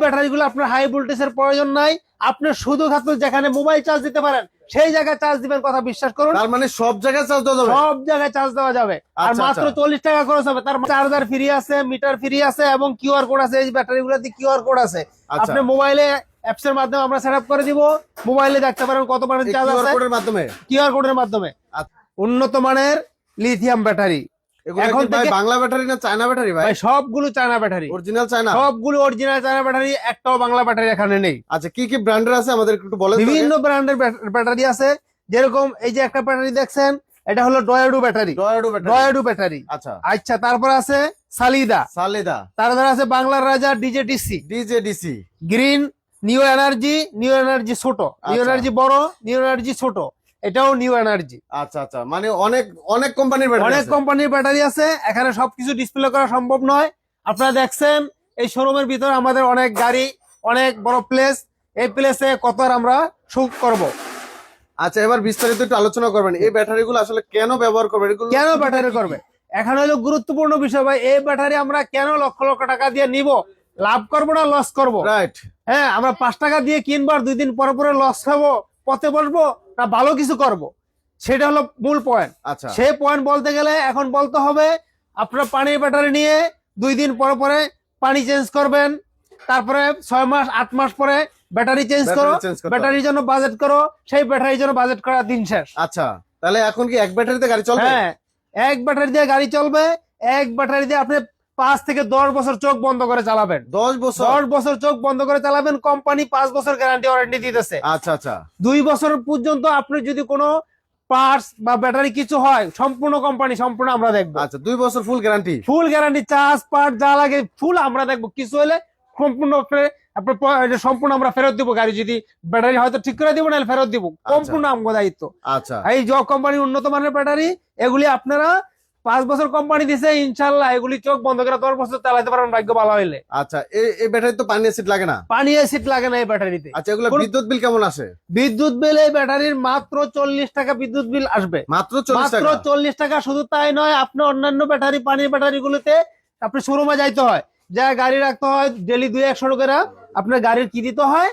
ব্যাটারিগুলো আপনার হাই ভোল্টেজের প্রয়োজন নাই, আপনি শুধুমাত্র যেখানে মোবাইল চার্জ দিতে পারেন সেই জায়গায় চার্জ দিবেন, কথা বিশ্বাস করুন। তার মানে সব জায়গায় চার্জ দেওয়া যাবে? সব জায়গায় চার্জ দেওয়া যাবে, আর আচ্ছা, মাত্র আচ্ছা। 40 টাকা খরচ হবে। তার চার্জার ফ্রি আছে, মিটার ফ্রি আছে এবং কিউআর কোড আছে। এই ব্যাটারিগুলোতে কিউআর কোড আছে, আচ্ছা। আপনি মোবাইলে অ্যাপস এর মাধ্যমে আমরা সেটআপ করে দিব, মোবাইলে দেখতে পারেন কত পার্সেন্ট চার্জ আছে কোডের মাধ্যমে। কিউআর কোডের মাধ্যমে। আচ্ছা। উন্নত মানের লিথিয়াম ব্যাটারি। এখন ভাই বাংলা ব্যাটারি না চায়না ব্যাটারি ভাই? ভাই সবগুলো চায়না ব্যাটারি, অরিজিনাল চায়না? সবগুলো অরিজিনাল চায়না ব্যাটারি, একটাও বাংলা ব্যাটারি এখানে নেই। আচ্ছা, কি কি ব্র্যান্ডের আছে আমাদের একটু বলেন। বিভিন্ন ব্র্যান্ডের ব্যাটারি আছে, যেরকম এই যে একটা ব্যাটারি দেখছেন, এটা হলো ডয়াডু ব্যাটারি। ডয়াডু ব্যাটারি। আচ্ছা আচ্ছা, তারপর আছে সালিদা। তারপর আছে বাংলার রাজা DJDC. Green, new energy. New energy ছোট, নিউ এনার্জি বড়, নিউ এনার্জি ছোট, এটাও নিউ এনার্জি। আচ্ছা আচ্ছা, মানে অনেক অনেক কোম্পানির ব্যাটারি, অনেক কোম্পানির ব্যাটারি আছে। এখানে সবকিছু ডিসপ্লে করা সম্ভব নয়। আপনারা দেখছেন এই শোরুমের ভিতরে আমাদের অনেক গাড়ি, অনেক বড় প্লেস, এই প্লেসে কত আর আমরা শুট করব। আচ্ছা, এবার বিস্তারিত একটু আলোচনা করবেন। এই ব্যাটারিগুলো আসলে কেন ব্যবহার করবে, কেন ব্যাটারি করবে, এখন হলো গুরুত্বপূর্ণ বিষয় ভাই। এই ব্যাটারি আমরা কেন লক্ষ লক্ষ টাকা দিয়ে নিব, লাভ করবো না লস করব? রাইট। হ্যাঁ, আমরা 5 টাকা দিয়ে কিনবো আর 2 দিন পরে পরে লস খাবো, পথে বসবো, না ভালো কিছু করব? সেটা হলো মূল পয়েন্ট। আচ্ছা, সেই পয়েন্ট বলতে গেলে এখন বলতে হবে, আপনার পানির ব্যাটারি নিয়ে 2 দিন পরে পরে পানি চেঞ্জ করবেন, তারপরে 6 মাস 8 মাস পরে ব্যাটারি চেঞ্জ করো, ব্যাটারির জন্য বাজেট করো, সেই ব্যাটারির জন্য বাজেট করার দিন শেষ। আচ্ছা, তাহলে এখন কি এক ব্যাটারিতে গাড়ি চলবে? হ্যাঁ, এক ব্যাটারি দিয়ে গাড়ি চলবে। এক ব্যাটারি দিয়ে আপনি 5 থেকে 10 বছর চোখ বন্ধ করে চালাবেন। 10 বছর? 10 বছর চোখ বন্ধ করে চালাবেন। কোম্পানি 5 বছর গ্যারান্টি ওয়ারেন্টি দিতেছে। আচ্ছা আচ্ছা। 2 বছর পর্যন্ত আপনি যদি কোনো পার্টস বা ব্যাটারি কিছু হয়, সম্পূর্ণ কোম্পানি সম্পূর্ণ আমরা দেখবো। আচ্ছা, 2 বছর full guarantee? Full guarantee, charge part যা লাগে ফুল আমরা দেখবো। কিছু হলে সম্পূর্ণ সম্পূর্ণ আমরা ফেরত দিব। গাড়ি যদি ব্যাটারি হয়তো ঠিক করে দিব, না ফেরত দিব, সম্পূর্ণ আমার দায়িত্ব। আচ্ছা, এই যে কোম্পানি উন্নত মানের ব্যাটারি, এগুলি আপনারা 5 বছর কোম্পানি দিছে, ইনশাল্লাহ এগুলি চোখ বন্ধ করে 10 বছর চালাতে পারবেন, ভাগ্য ভালো হইলে। আচ্ছা, এই ব্যাটারি তো পানি অ্যাসিড লাগে না? পানি অ্যাসিড লাগে না এই ব্যাটারিতে। আচ্ছা, এগুলো বিদ্যুৎ বিল কেমন আসে? বিদ্যুৎ বিল এই ব্যাটারির মাত্র 40 টাকা বিদ্যুৎ বিল আসবে। মাত্র 40 টাকা। শুধু তাই নয়, আপনি অন্যান্য ব্যাটারি, পানির ব্যাটারি গুলোতে আপনি শোরুমে যাইতে হয়, যা গাড়ি রাখতে হয় ডেলি 200-100 করে, আপনার গাড়ির কি দিতে হয়,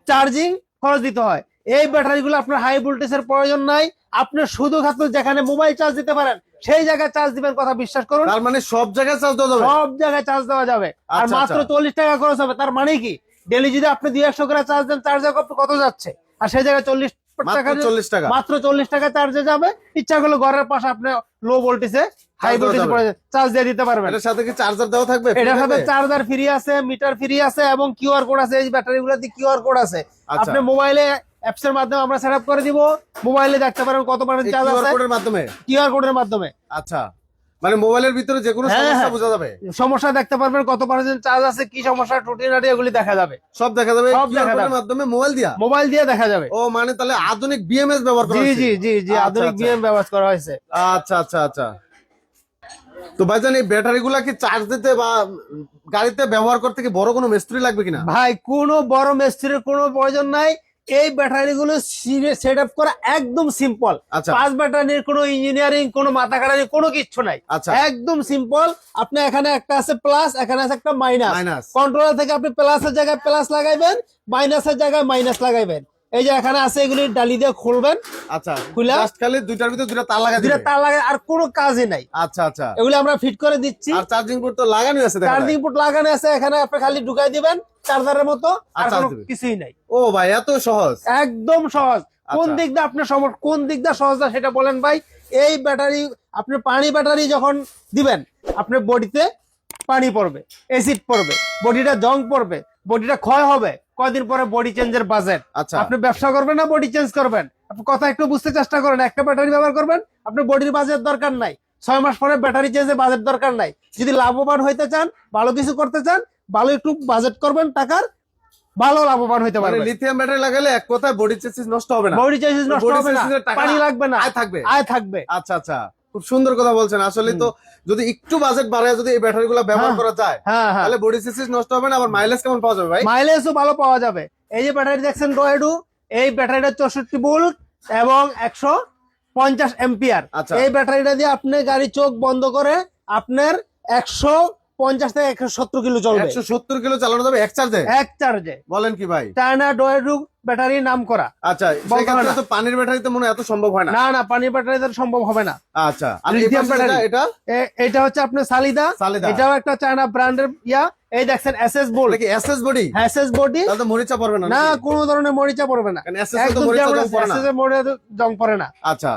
চার্জিং খরচ দিতে হয়। এই ব্যাটারিগুলো আপনার হাই ভোল্টেজের প্রয়োজন নাই, আপনি শুধুমাত্র যেখানে মোবাইল চার্জ দিতে পারেন সেই জায়গায় চার্জ দিবেন, কথা বিশ্বাস করুন। তার মানে সব জায়গায় চার্জ দেওয়া যাবে? সব জায়গায় চার্জ দেওয়া যাবে, আর আচ্ছা, মাত্র 40 টাকা খরচ হবে। তার মানে কি, ডেলি যদি আপনি 200 করে চার্জ দেন, চার্জে কত যাচ্ছে, আর সেই জায়গায় 40 টাকা, মাত্র 40 টাকা চার্জে যাবে। ইচ্ছা করলে ঘরের পাশে আপনি লো ভোল্টেজে, হাই ভোল্টেজে চার্জ দিয়ে দিতে পারবেন। এর সাথে কি চার্জার দেওয়া থাকবে? এটার সাথে চার্জার ফ্রি আছে, মিটার ফ্রি আছে এবং কিউআর কোড আছে। এই ব্যাটারিগুলোতে কিউআর কোড আছে, আপনি মোবাইলে অ্যাপস এর মাধ্যমে আমরা সেটআপ করে দিব, মোবাইলে দেখতে পারেন কত পার্সেন্ট চার্জ আছে কিউআর কোডের মাধ্যমে। আচ্ছা, মানে মোবাইলের ভিতরে যে কোনো সমস্যা বোঝা যাবে, সমস্যা দেখতে পারবেন, কত পার্সেন্ট চার্জ আছে, কি সমস্যা, টুটিনাটি এগুলি দেখা যাবে, সব দেখা যাবে কিউআর কোডের মাধ্যমে। মোবাইল দিয়ে দেখা যাবে। ও মানে তাহলে আধুনিক বিএমএস ব্যবহার করা হয়েছে? জি, আধুনিক বিএম ব্যবহার করা হয়েছে। আচ্ছা আচ্ছা আচ্ছা। তো ভাইজান, এই ব্যাটারিগুলা কি চার্জ দিতে বা গাড়িতে ব্যবহার করতে কি বড় কোনো মিস্ত্রি লাগবে কিনা? ভাই, কোনো বড় মিস্ত্রির কোনো প্রয়োজন নাই। এই ব্যাটারিগুলো সেট আপ করা একদম সিম্পল। 5 ব্যাটারির কোনো ইঞ্জিনিয়ারিং, কোনো মাথা খাটানি, কোনো কিচ্ছু নাই, একদম সিম্পল। আপনি এখানে একটা আছে প্লাস, এখানে আছে একটা মাইনাস। কন্ট্রোলার থেকে আপনি প্লাসের জায়গায় প্লাস লাগাইবেন, মাইনাসের জায়গায় মাইনাস লাগাইবেন। এই যে এখানে আছে, এগুলি ডালি দিয়ে খুলবেন। আচ্ছা, খুলে খালি দুইটার ভিতর দুইটা তার লাগাই দিবেন। তার লাগাই, আর কোনো কাজই নাই। আচ্ছা আচ্ছা, এগুলি আমরা ফিট করে দিচ্ছি। আর চার্জিং পোর্ট তো লাগানো আছে? চার্জিং পোর্ট লাগানো আছে, এখানে আপনি খালি ঢুকাই দিবেন চার্জারের মতো, আর কোনো কিছুই নাই। ও ভাই, এত সহজ? একদম সহজ। কোন দিক দিয়ে আপনি কোন দিক দিয়ে সহজ না সেটা বলেন ভাই। এই ব্যাটারি, আপনি পানি ব্যাটারি যখন দিবেন, আপনার বডিতে পানি পড়বে, অ্যাসিড পড়বে, বডিটা জং পড়বে, বডিটা ক্ষয় হবে, কয়দিন পরে বডি চেঞ্জের বাজেট। আপনি ব্যবসা করবেন না বডি চেঞ্জ করবেন, আপনি কথা একটু বুঝতে চেষ্টা করেন। একটা ব্যাটারি ব্যবহার করবেন, আপনার বডির বাজেট দরকার নাই, 6 মাস পরে ব্যাটারি চেঞ্জের বাজেট দরকার নাই। যদি লাভবান হইতে চান, ভালো কিছু করতে চান, ভালো একটু বাজেট করবেন টাকার, ভালো লাভবান হইতে পারবেন। লিথিয়াম ব্যাটারি লাগালে এক কথায় বডি চেসিস নষ্ট হবে না, বডি চেসিস নষ্ট হবে না, পানি লাগবে না, আয় থাকবে। আচ্ছা আচ্ছা, খুব সুন্দর কথা বলছেন। আসলে তো যদি একটু বাজেট বাড়ায় যদি এই ব্যাটারিগুলো ব্যবহার করা যায়, তাহলে বডি চেসিস নষ্ট হবে না। আবার মাইলেজ কেমন পাওয়া যাবে ভাই? মাইলেজও ভালো পাওয়া যাবে। এই যে ব্যাটারি দেখছেন ডয়েডু, এই ব্যাটারিটা 64 ভোল্ট এবং 150 এম্পিয়ার। এই ব্যাটারিটা দিয়ে আপনি গাড়ি চোখ বন্ধ করে আপনার 100 150 থেকে 170 কিলো চলবে। 170 কিলো চালানো যাবে এক চার্জে? এক চার্জে। বলেন কি ভাই? চায়না ডয়েডু ব্যাটারি নাম করা। আচ্ছা, সেই ক্ষেত্রে তো পানির ব্যাটারিতে মনে হয় এত সম্ভব হয় না। না না, পানির ব্যাটারিতে সম্ভব হবে না। আচ্ছা, আর এই লিথিয়াম পাশে ব্যাটারি। এটা হচ্ছে আপনার সালিদা। এটাও একটা চায়না ব্র্যান্ডের ইয়া। এই দেখছেন এসএস বোর্ড। কি এসএস বডি? SS body. তাহলে তো মরিচা পড়বে না? না, কোনো ধরনের মরিচা পড়বে না। কারণ এসএস এ তো মরিচা জং পড়ে না। এসএস এর মধ্যে জং পড়ে না। আচ্ছা।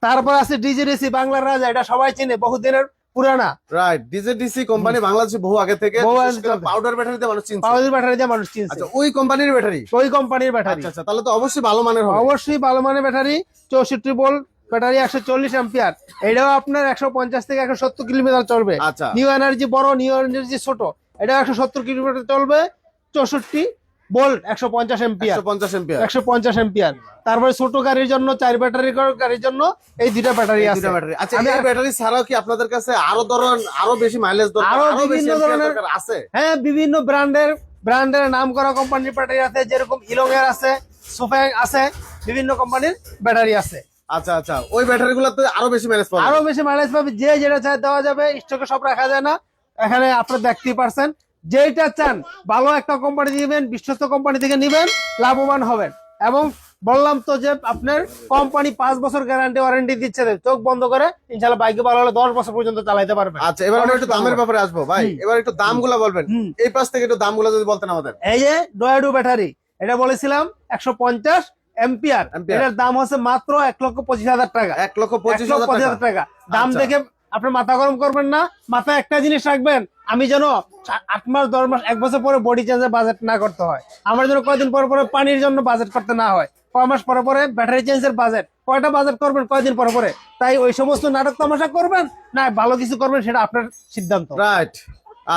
তারপর আছে ডিজিডিসি, বাংলার রাজা। এটা সবাই চিনে, বহুদিনের পুরানা। রাইট, ডিজিডিসি কোম্পানি বাংলাদেশে বহু আগে থেকে পাউডার ব্যাটারিতে মানুষ চিনছে। পাউডার ব্যাটারিতে মানুষ চিনছে। আচ্ছা, ওই কোম্পানির ব্যাটারি? ওই কোম্পানির ব্যাটারি। আচ্ছা, তাহলে তো অবশ্যই ভালো মানের হবে। অবশ্যই ভালো মানের ব্যাটারি। 64 volt battery, 140 ampere. এটাও আপনার 150 থেকে 170 কিলোমিটার চলবে। আচ্ছা। নিউ এনার্জি বড়, নিউ এনার্জি ছোট। এটা 170 কিলোমিটার চলবে। 64 ভোল্ট, 150 অ্যাম্পিয়ার। 150 অ্যাম্পিয়ার। তারপরে ছোট গাড়ির জন্য, 4 ব্যাটারি গাড়ির জন্য এই দুইটা ব্যাটারি আছে। আচ্ছা, এই ব্যাটারি ছাড়াও কি আপনাদের কাছে আরো বেশি মাইলেজ দরকার? আরো বিভিন্ন ধরনের আছে? হ্যাঁ, বিভিন্ন ব্র্যান্ডের নাম করা কোম্পানির ব্যাটারি আছে। যেরকম ইলং এর আছে, সোফ্যাং আছে, বিভিন্ন কোম্পানির ব্যাটারি আছে। আচ্ছা আচ্ছা, ওই ব্যাটারিগুলোতে আরো বেশি মাইলেজ পাবে? আরো বেশি মাইলেজ পাবে। যে যেটা চাই দেওয়া যাবে। স্টকে সব রাখা যায় না। এখানে আপনারা দেখতেই পারছেন। যেটা চান ভালো একটা কোম্পানি দিবেন, বিশ্বস্ত কোম্পানি থেকে নিবেন, লাভবান হবেন। এবং বললাম তো যে আপনার কোম্পানি 5 বছর গ্যারান্টি ওয়ারেন্টি দিচ্ছে। চোখ বন্ধ করে ইনশাআল্লাহ বাইকে ভালো হলে 10 বছর পর্যন্ত চালাতে পারবেন। আচ্ছা, এবার আমরা একটু দামের ব্যাপারে আসবো ভাই। এবার একটু দামগুলো বলবেন। এই পাশ থেকে একটু দামগুলো যদি বলতেন আমাদের। এই যে ডয়েডু ব্যাটারি, এটা বলেছিলাম 150 অ্যাম্পিয়ার। এটার দাম হচ্ছে মাত্র 1,25,000 টাকা। 1,25,000 টাকা। দাম দেখে আপনি মাথা গরম করবেন না। মাথায় একটা জিনিস রাখবেন, আমি যেন 8 মাস 10 মাস 1 বছর পরে বডি চেঞ্জের বাজেট না করতে হয়। আমার জন্য কয়দিন পরে পরে পানির জন্য বাজেট করতে না হয়। কয় মাস পরে পরে ব্যাটারি চেঞ্জের বাজেট, কয়টা বাজেট করবেন কয়দিন পরে পরে। তাই ওই সমস্ত নাটক তামাশা করবেন না, ভালো কিছু করবেন, সেটা আপনার সিদ্ধান্ত। রাইট।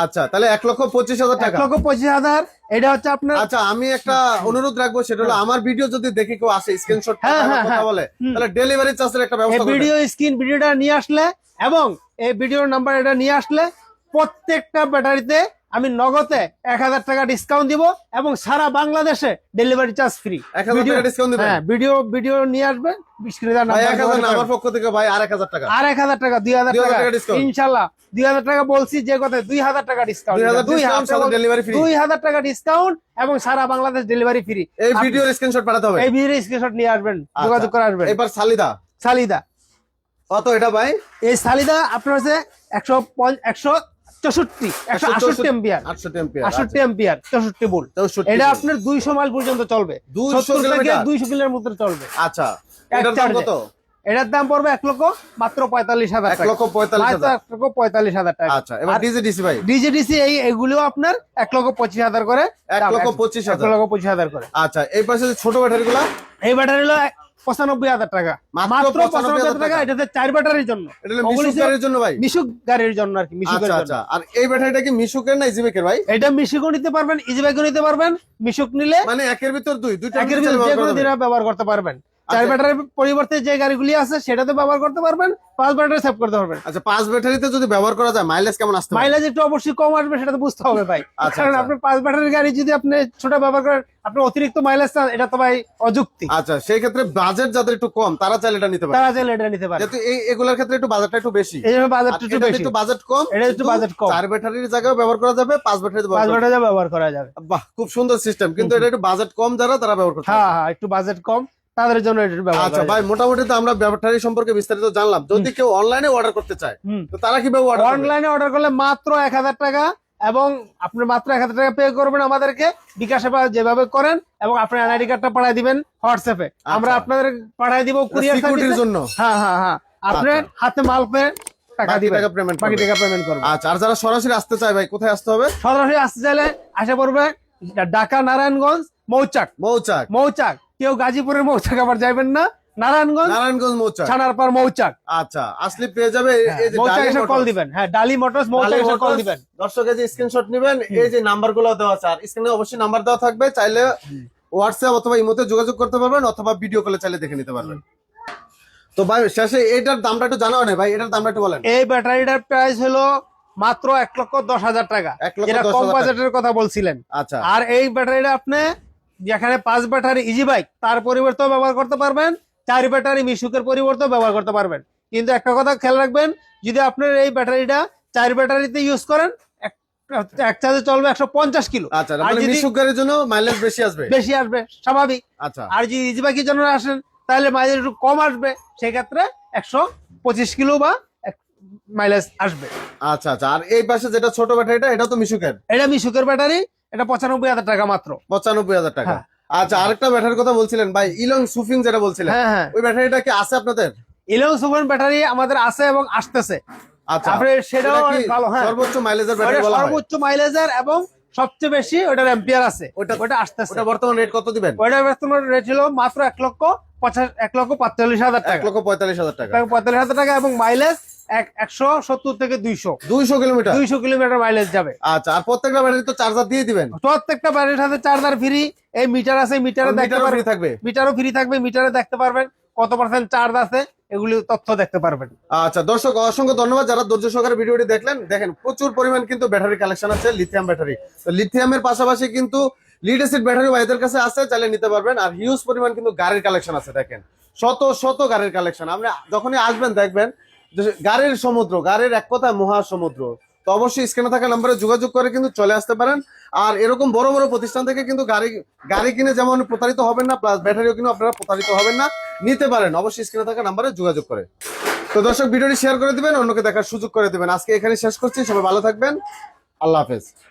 আচ্ছা, তাহলে 1,25,000 টাকা। 1,25,000। এটা হচ্ছে আপনার। আচ্ছা, আমি একটা অনুরোধ রাখবো, সেটা হলো আমার ভিডিও যদি দেখে কেউ আসে স্ক্রিনশট কথা বলে, তাহলে ডেলিভারি চার্জের একটা ব্যবস্থা করবেন। ভিডিওটা নিয়ে আসলে এবং এই ভিডিওর নাম্বার এটা নিয়ে আসলে প্রত্যেকটা ব্যাটারিতে আমি নগদে 1000 টাকা ডিসকাউন্ট দিব এবং সারা বাংলাদেশে ডেলিভারি চার্জ ফ্রি। 1000 টাকা ডিসকাউন্ট দিবেন? হ্যাঁ, ভিডিও নিয়ে আসবেন। আমার পক্ষ থেকে ভাই আর 1000 টাকা। আর 1000 টাকা, 2000 টাকা ইনশাআল্লাহ। 2000 টাকা বলছি যে কথা, 2000 টাকা ডিসকাউন্ট। 2000 টাকা ডিসকাউন্ট এবং সারা বাংলাদেশ ডেলিভারি ফ্রি। এই ভিডিওর স্ক্রিনশট পাঠাতে হবে। এই ভিডিওর স্ক্রিনশট নিয়ে আসবেন, যোগাযোগ করে আসবেন। এবার সালিদা কত এটা ভাই? এই সালিদা আপনার হচ্ছে 164 অ্যাম্পিয়ার। 64 ভোল্ট। এটা আপনার 200 মাইল পর্যন্ত চলবে। 200 কিলোমিটার মধ্যে চলবে। আচ্ছা, এটার দাম কত? এটার দাম পড়বে 1,45,000 টাকা। 1,45,000 টাকা। আচ্ছা, এবার ডিজিডিসি ভাই। ডিজিডিসি এগুলো আপনার 1,25,000 করে। 1,25,000 করে। আচ্ছা, এই পাশে ছোট ব্যাটারিগুলো? এই ব্যাটারি হলো 95,000 টাকা। মাত্র 95,000 টাকা। এটাতে 4 ব্যাটারির জন্য। এটা মিশুক গাড়ির জন্য ভাই? মিশুক গাড়ির জন্য আর কি। মিশুকের জন্য। আচ্ছা, আর এই ব্যাটারিটা কি মিশুকের না ইজিবাইকের ভাই? এটা মিশুকও নিতে পারবেন, ইজিবাইকও নিতে পারবেন। মিশুক নিলে মানে একের ভিতর দুইটা যে কোনো দিনে ব্যবহার করতে পারবেন। 4 ব্যাটারির পরিবর্তে যে গাড়িগুলি আছে সেটাতে ব্যবহার করতে পারবেন। 5 ব্যাটারি সেভ করতে পারবেন। আচ্ছা, 5 ব্যাটারিতে যদি ব্যবহার করা যায় মাইলেজ কেমন আসতে পারে? মাইলেজ একটু অবশ্যই কম আসবে, সেটা তো বুঝতে হবে ভাই। কারণ আপনি 5 ব্যাটারির গাড়ি যদি আপনি ছোট ব্যবহার করেন, আপনি অতিরিক্ত মাইলেজ চান, এটা তো ভাই অযুক্তি। আচ্ছা, সেই ক্ষেত্রে বাজেট যাদের একটু কম তারা চাইলে এটা নিতে পারে। যেহেতু এগুলোর ক্ষেত্রে একটু বাজেটটা একটু বেশি, এইজন্য বাজেটটা একটু বেশি। একটু বাজেট কম, এটা একটু বাজেট কম। 4 ব্যাটারির জায়গায় ব্যবহার করা যাবে, 5 ব্যাটারিতে ব্যবহার করা যাবে। বাহ, খুব সুন্দর সিস্টেম। কিন্তু এটা একটু বাজেট কম যারা, তারা ব্যবহার করতে পারে। হ্যাঁ, একটু বাজেট কম তাদের জন্য এটা ব্যবহার। আচ্ছা ভাই, মোটামুটি তো আমরা ব্যাটারি সম্পর্কে বিস্তারিত জানলাম। যদি কেউ অনলাইনে অর্ডার করতে চায়, তো তারা কিভাবে অর্ডার করবে? অনলাইনে অর্ডার করলে মাত্র 1000 টাকা এবং আপনি মাত্র 1000 টাকা পে করবেন আমাদেরকে বিকাশে যেভাবে করেন, এবং আপনার এনআইডি কার্ডটা পাঠিয়ে দিবেন হোয়াটসঅ্যাপে। আমরা আপনাদের পাঠিয়ে দিব কুরিয়ার সার্ভিসের জন্য। হ্যাঁ, আপনার হাতে মাল পেয়ে টাকা দিবেন, বাকি টাকা পেমেন্ট করবেন। আচ্ছা, আর যারা সরাসরি আসতে চায় ভাই, কোথায় আসতে হবে? সরাসরি আসতে চাইলে আসা পড়বে ঢাকা নারায়ণগঞ্জ মৌচাক। কেউ গাজীপুরের মৌচাক আবার যাবেন না, নারায়ণগঞ্জ মৌচাক, ছানারপাড় মৌচাক। আচ্ছা, আসলে পেয়ে যাবে। এই যে মৌচাক এসে কল দিবেন। হ্যাঁ, ডালি মোটরস মৌচাক এসে কল দিবেন। দর্শক এই যে স্ক্রিনশট নেবেন, এই যে নাম্বারগুলো দেওয়া আছে, আর স্ক্রিনে অবশ্যই নাম্বার দেওয়া থাকবে। চাইলে হোয়াটসঅ্যাপ অথবা ইমোতে যোগাযোগ করতে পারবেন, অথবা ভিডিও কলে চাইলে দেখে নিতে পারবেন। তো ভাই, শেষে এটার দামটা একটু জানা হয় ভাই, এটার দামটা একটু বলেন। এই ব্যাটারিটার প্রাইস হলো মাত্র 1,10,000 টাকা। যেটা কম বাজেটের কথা বলছিলেন। আচ্ছা, আর এই ব্যাটারিটা আপনি যেখানে 5 ব্যাটারি ইজি বাইক তার পরিবর্তেও ব্যবহার করতে পারবেন, 4 ব্যাটারি মিশুকের পরিবর্তেও ব্যবহার করতে পারবেন। কিন্তু একটা কথা খেয়াল রাখবেন, যদি আপনার এই ব্যাটারিটা 4 ব্যাটারিতে ইউজ করেন এক চার্জে চলবে 150 কিলো। আচ্ছা, আর মানে যদি মিশুক গাড়ির জন্য মাইলেজ বেশি আসবে। বেশি আসবে স্বাভাবিক। আচ্ছা আর যদি ইজি বাইকের জন্য আসেন তাহলে মাইলেজ একটু কম আসবে, সেক্ষেত্রে 125 কিলো বা মাইলেজ আসবে। আচ্ছা আচ্ছা। আর এই পাশে যেটা ছোট ব্যাটারিটা, এটা তো মিশুকের, এটা মিশুকের ব্যাটারি, এটা 95,000 টাকা মাত্র। 95,000 টাকা। হ্যাঁ। আচ্ছা, আরেকটা ব্যাটারির কথা বলছিলেন ভাই, ইলং সুফিং যেটা বলছিলেন, হ্যাঁ হ্যাঁ, ওই ব্যাটারিটা কি আছে আপনাদের? 11 ব্যাটারি আমাদের আছে এবং আসতেছে। আচ্ছা, তারপরে সেটাও এটা কি অনেক ভালো। হ্যাঁ, সর্বোচ্চ মাইলেজের ব্যাটারি ওটা বলা হয়? সর্বোচ্চ মাইলেজের এবং সবচেয়ে বেশি ওটার অ্যাম্পিয়ার আছে, ওটা- ওটা আসতেছে। ওটা বর্তমান রেট কত দিবেন? ওটার বর্তমান রেট ছিল মাত্র 1,45,000 টাকা। 1,45,000 টাকা। 45,000 টাকা এবং মাইলেজ 170 থেকে 200 200 কিলোমিটার। 200 কিলোমিটার মাইলেজ যাবে। আচ্ছা, আর প্রত্যেকটা ব্যাটারি তো চার্জার দিয়ে দিবেন? প্রত্যেকটা ব্যাটারির সাথে চার্জার ফ্রি, এই মিটার আছে, মিটারে দেখতে মিটারও পারবেন, free থাকবে? মিটারও ফ্রি থাকবে, মিটারে দেখতে পারবেন কত পার্সেন্ট চার্জ আছে, এগুলি তথ্য দেখতে পারবেন। আচ্ছা দর্শক, অসংখ্য ধন্যবাদ যারা ধৈর্য সহকারে ভিডিওটি দেখলেন। দেখেন প্রচুর পরিমাণ কিন্তু ব্যাটারি কালেকশন আছে, লিথিয়াম ব্যাটারি। তো লিথিয়ামের পাশাপাশি কিন্তু লিড অ্যাসিড ব্যাটারি ভাইদের কাছে আছে, চাইলে নিতে পারবেন। আর হিউজ পরিমাণ কিন্তু গাড়ির কালেকশন আছে, দেখেন শত শত গাড়ির কালেকশন। আপনি যখনই আসবেন দেখবেন যে গাড়ির সমুদ্র, গাড়ির এক কথায় মহাসমুদ্র। তো অবশ্যই স্ক্রিনে থাকা নম্বরে যোগাযোগ করে কিন্তু চলে আসতে পারেন। আর এরকম বড় বড় প্রতিষ্ঠান থেকে কিন্তু গাড়ি কিনে যেমন প্রতারিত হবেন না, প্লাস ব্যাটারিও কিন্তু আপনারা প্রতারিত হবেন না, নিতে পারেন অবশ্যই স্ক্রিনে থাকা নম্বরে যোগাযোগ করে। তো দর্শক, ভিডিওটি শেয়ার করে দিবেন, অন্যকে দেখার সুযোগ করে দিবেন। আজকে এখানে শেষ করছি, সবাই ভালো থাকবেন, আল্লাহ হাফেজ।